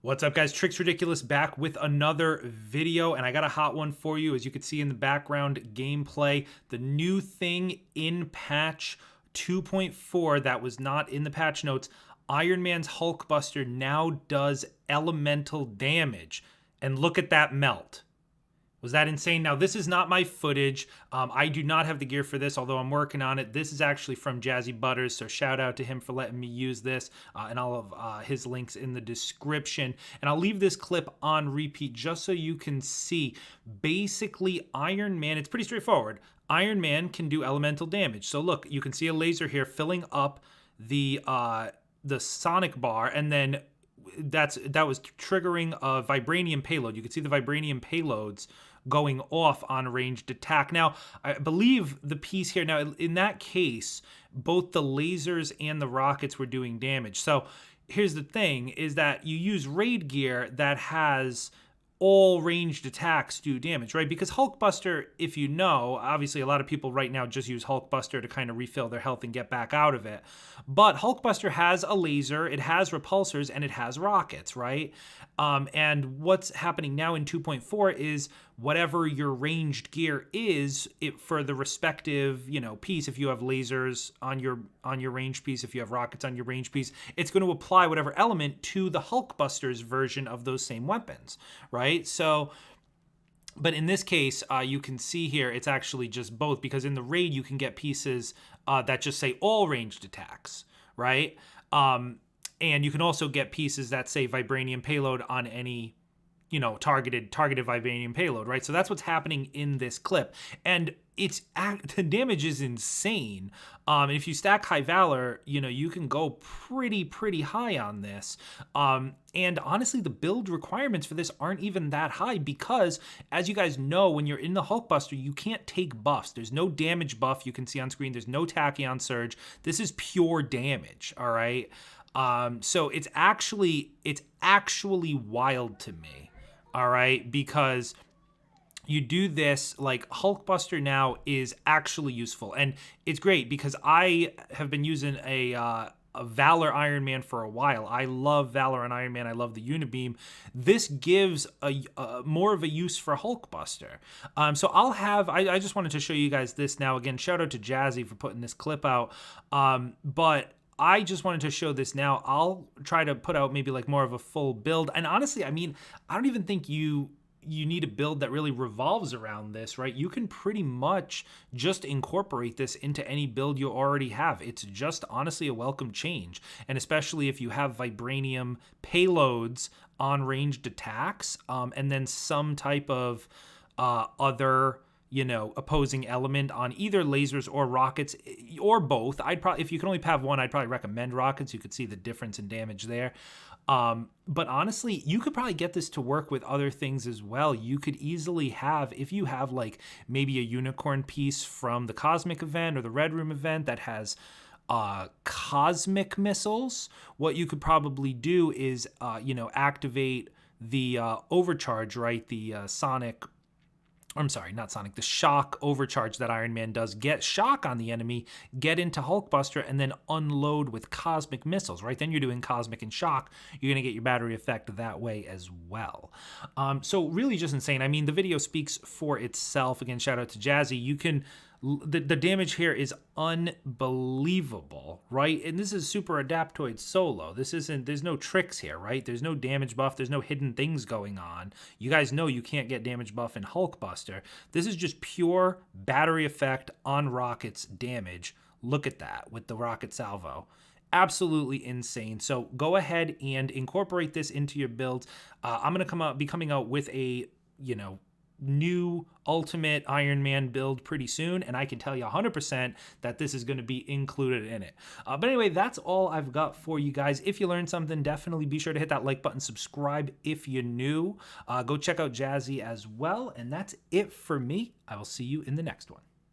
What's up, guys? Trix Ridiculous back with another video, and I got a hot one for you. As you can see in the background gameplay, the new thing in patch 2.4 that was not in the patch notes, Iron Man's Hulkbuster now does elemental damage. And look at that melt. Was that insane? Now, this is not my footage. I do not have the gear for this, although I'm working on it. This is actually from Jazzy Butters, so shout out to him for letting me use this, and all of his links in the description. And I'll leave this clip on repeat just so you can see. Basically, Iron Man, it's pretty straightforward. Iron Man can do elemental damage. So look, you can see a laser here filling up the sonic bar, and then that was triggering a vibranium payload. You can see the vibranium payloads going off on ranged attack. Now, I believe the piece here, now in that case, both the lasers and the rockets were doing damage. So here's the thing, is that you use raid gear that has all ranged attacks do damage, right? Because Hulkbuster, if you know, obviously a lot of people right now just use Hulkbuster to kind of refill their health and get back out of it. But Hulkbuster has a laser, it has repulsors, and it has rockets, right? And what's happening now in 2.4 is whatever your ranged gear is, for the respective, piece, if you have lasers on your range piece, if you have rockets on your range piece, it's going to apply whatever element to the Hulkbuster's version of those same weapons, right? So, but in this case, you can see here, it's actually just both, because in the raid, you can get pieces that just say all ranged attacks, right? And you can also get pieces that say vibranium payload on any, targeted vibranium payload, right? So that's what's happening in this clip. And the damage is insane. If you stack High Valor, you can go pretty high on this. And honestly, the build requirements for this aren't even that high because, as you guys know, when you're in the Hulkbuster, you can't take buffs. There's no damage buff you can see on screen. There's no Tachyon Surge. This is pure damage, all right? So it's actually wild to me, all right? Because you do this, like, Hulkbuster now is actually useful. And it's great because I have been using a Valor Iron Man for a while. I love Valor and Iron Man. I love the Unibeam. This gives a more of a use for Hulkbuster. So I just wanted to show you guys this now. Again, shout out to Jazzy for putting this clip out. But I just wanted to show this now. I'll try to put out maybe like more of a full build. And honestly, I mean, I don't even think you need a build that really revolves around this, right? You can pretty much just incorporate this into any build you already have. It's just honestly a welcome change. And especially if you have vibranium payloads on ranged attacks, and then some type of other opposing element on either lasers or rockets or both. If you can only have one, I'd probably recommend rockets. You could see the difference in damage there. But honestly, you could probably get this to work with other things as well. You could easily have, if you have like maybe a unicorn piece from the Cosmic event or the Red Room event that has cosmic missiles, what you could probably do is, activate the overcharge, right? The shock overcharge that Iron Man does. Get shock on the enemy, get into Hulkbuster, and then unload with cosmic missiles, right? Then you're doing cosmic and shock. You're going to get your battery effect that way as well. So really just insane. I mean, the video speaks for itself. Again, shout out to Jazzy. The damage here is unbelievable, right? And this is Super Adaptoid Solo. There's no tricks here, right? There's no damage buff. There's no hidden things going on. You guys know you can't get damage buff in Hulkbuster. This is just pure battery effect on rockets damage. Look at that with the rocket salvo. Absolutely insane. So go ahead and incorporate this into your builds. I'm going to be coming out with a, new Ultimate Iron Man build pretty soon, and I can tell you 100% that this is going to be included in it. But anyway, that's all I've got for you guys. If you learned something, definitely be sure to hit that like button, subscribe if you're new. Go check out Jazzy as well, and that's it for me. I will see you in the next one.